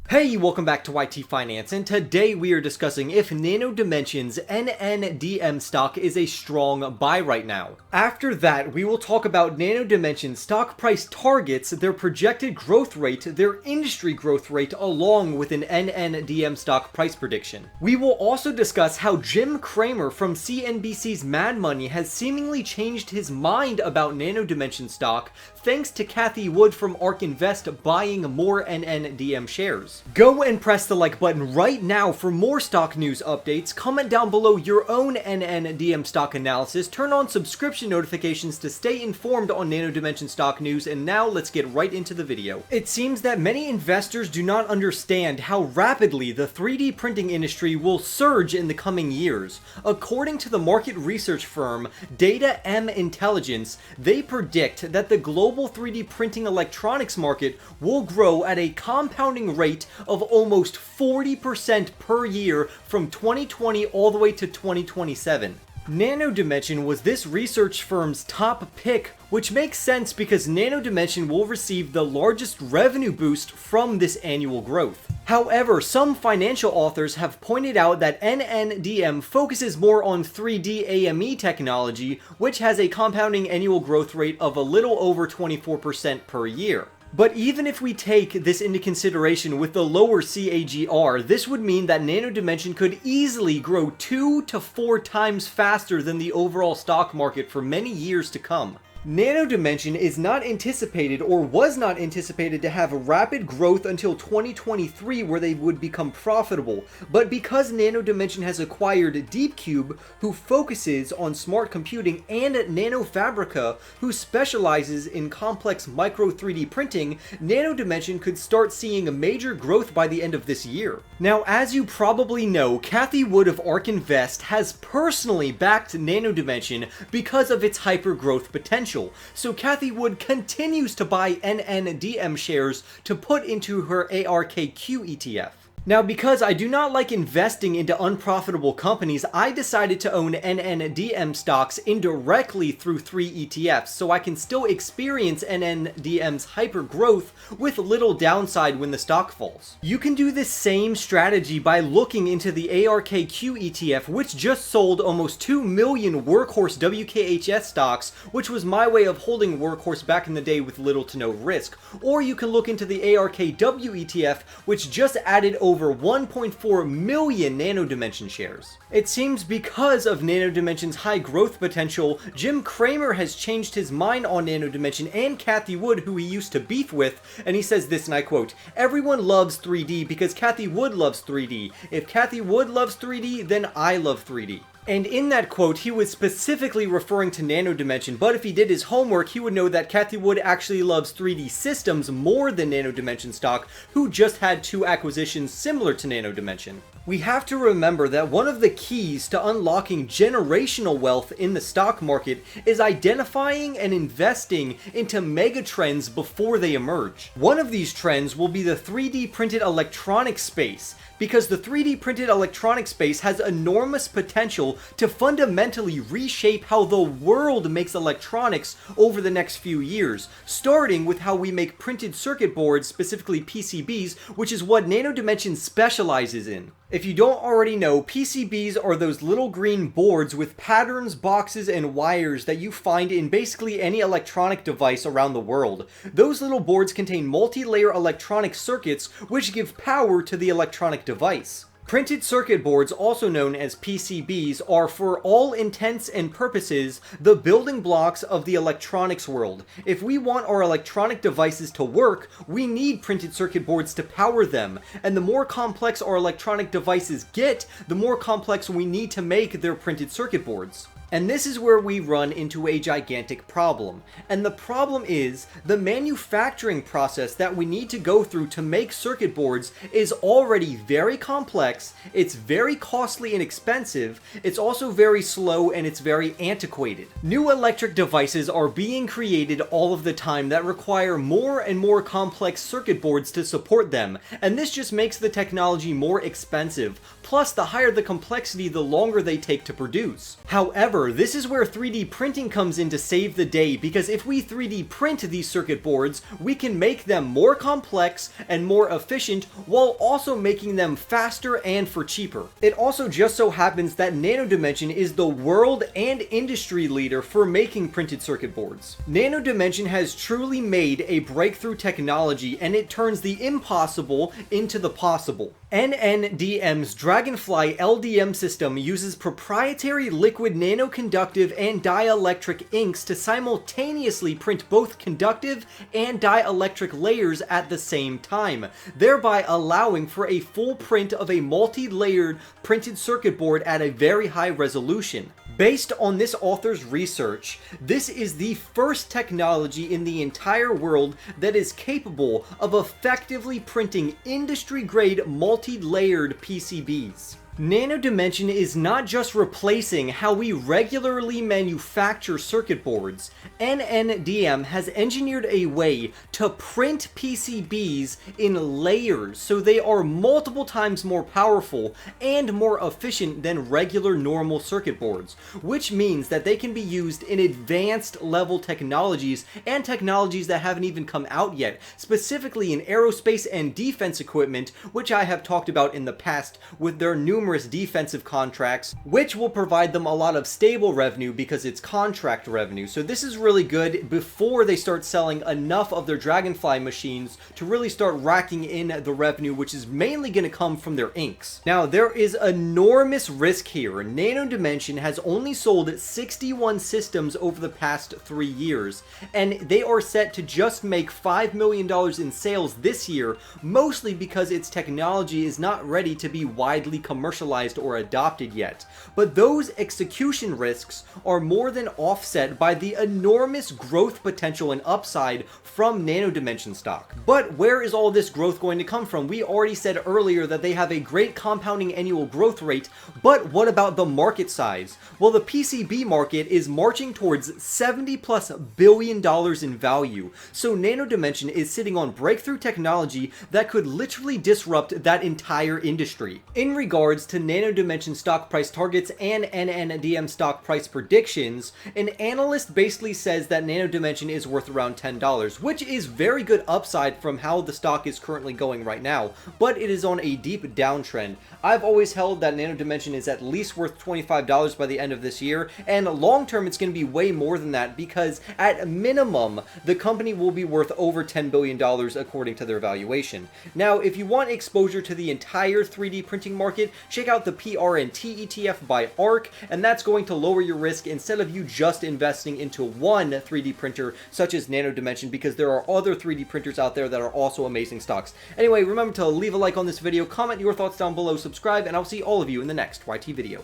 Hey, welcome back to YT Finance, and today we are discussing if Nano Dimension's NNDM stock is a strong buy right now. After that, we will talk about Nano Dimension stock price targets, their projected growth rate, their industry growth rate, along with an NNDM stock price prediction. We will also discuss how Jim Cramer from CNBC's Mad Money has seemingly changed his mind about Nano Dimension stock thanks to Cathie Wood from ARK Invest buying more NNDM shares. Go and press the like button right now for more stock news updates, comment down below your own NNDM stock analysis, turn on subscription notifications to stay informed on Nano Dimension stock news, and now let's get right into the video. It seems that many investors do not understand how rapidly the 3D printing industry will surge in the coming years. According to the market research firm Data M Intelligence, they predict that the global 3D printing electronics market will grow at a compounding rate of almost 40% per year from 2020 all the way to 2027. Nano Dimension was this research firm's top pick, which makes sense because Nano Dimension will receive the largest revenue boost from this annual growth. However, some financial authors have pointed out that NNDM focuses more on 3D AME technology, which has a compounding annual growth rate of a little over 24% per year. But even if we take this into consideration with the lower CAGR, this would mean that Nano Dimension could easily grow 2 to 4 times faster than the overall stock market for many years to come. Nano Dimension is not anticipated or was not anticipated to have rapid growth until 2023 where they would become profitable, but because Nano Dimension has acquired DeepCube, who focuses on smart computing, and NanoFabrica, who specializes in complex micro 3D printing, Nano Dimension could start seeing a major growth by the end of this year. Now, as you probably know, Cathie Wood of ARK Invest has personally backed Nano Dimension because of its hyper-growth potential. So Cathie Wood continues to buy NNDM shares to put into her ARKQ ETF. Now, because I do not like investing into unprofitable companies, I decided to own NNDM stocks indirectly through 3 ETFs, so I can still experience NNDM's hyper growth with little downside when the stock falls. You can do this same strategy by looking into the ARKQ ETF, which just sold almost 2 million Workhorse WKHS stocks, which was my way of holding Workhorse back in the day with little to no risk. Or you can look into the ARKW ETF, which just added over 1.4 million Nano Dimension shares. It seems because of Nano Dimension's high growth potential, Jim Cramer has changed his mind on Nano Dimension and Cathie Wood, who he used to beef with, and he says this, and I quote, "Everyone loves 3D because Cathie Wood loves 3D. If Cathie Wood loves 3D, then I love 3D." And in that quote, he was specifically referring to Nano Dimension, but if he did his homework, he would know that Cathie Wood actually loves 3D systems more than Nano Dimension stock, who just had 2 acquisitions similar to Nano Dimension. We have to remember that one of the keys to unlocking generational wealth in the stock market is identifying and investing into mega trends before they emerge. One of these trends will be the 3D printed electronics space, because the 3D printed electronics space has enormous potential to fundamentally reshape how the world makes electronics over the next few years, starting with how we make printed circuit boards, specifically PCBs, which is what Nano Dimension specializes in. If you don't already know, PCBs are those little green boards with patterns, boxes, and wires that you find in basically any electronic device around the world. Those little boards contain multi-layer electronic circuits which give power to the electronic device. Printed circuit boards, also known as PCBs, are for all intents and purposes the building blocks of the electronics world. If we want our electronic devices to work, we need printed circuit boards to power them, and the more complex our electronic devices get, the more complex we need to make their printed circuit boards. And this is where we run into a gigantic problem. And the problem is, the manufacturing process that we need to go through to make circuit boards is already very complex, it's very costly and expensive, it's also very slow, and it's very antiquated. New electric devices are being created all of the time that require more and more complex circuit boards to support them, and this just makes the technology more expensive. Plus, the higher the complexity, the longer they take to produce. However, However, this is where 3D printing comes in to save the day, because if we 3D print these circuit boards, we can make them more complex and more efficient while also making them faster and for cheaper. It also just so happens that Nano Dimension is the world and industry leader for making printed circuit boards. Nano Dimension has truly made a breakthrough technology, and it turns the impossible into the possible. NNDM's Dragonfly LDM system uses proprietary liquid nanoconductive and dielectric inks to simultaneously print both conductive and dielectric layers at the same time, thereby allowing for a full print of a multi-layered printed circuit board at a very high resolution. Based on this author's research, this is the first technology in the entire world that is capable of effectively printing industry-grade multi-layered PCBs. Nano Dimension is not just replacing how we regularly manufacture circuit boards. NNDM has engineered a way to print PCBs in layers so they are multiple times more powerful and more efficient than regular normal circuit boards, which means that they can be used in advanced level technologies and technologies that haven't even come out yet, specifically in aerospace and defense equipment, which I have talked about in the past with their numerous defensive contracts, which will provide them a lot of stable revenue because it's contract revenue. So this is really good before they start selling enough of their Dragonfly machines to really start racking in the revenue, which is mainly going to come from their inks. Now, there is enormous risk here. Nano Dimension has only sold 61 systems over the past 3 years, and they are set to just make $5 million in sales this year, mostly because its technology is not ready to be widely commercialized or adopted yet. But those execution risks are more than offset by the enormous growth potential and upside from Nano Dimension stock. But where is all this growth going to come from? We already said earlier that they have a great compounding annual growth rate, but what about the market size? Well, the PCB market is marching towards $70+ billion in value, so Nano Dimension is sitting on breakthrough technology that could literally disrupt that entire industry. In regards to Nano Dimension stock price targets and NNDM stock price predictions, an analyst basically says that Nano Dimension is worth around $10, which is very good upside from how the stock is currently going right now, but it is on a deep downtrend. I've always held that Nano Dimension is at least worth $25 by the end of this year, and long term it's going to be way more than that, because at minimum the company will be worth over $10 billion according to their valuation. Now, if you want exposure to the entire 3D printing market, check out the PRNT ETF by ARC, and that's going to lower your risk instead of you just investing into one 3D printer such as Nano Dimension, because there are other 3D printers out there that are also amazing stocks. Anyway, remember to leave a like on this video, comment your thoughts down below, subscribe, and I'll see all of you in the next YT video.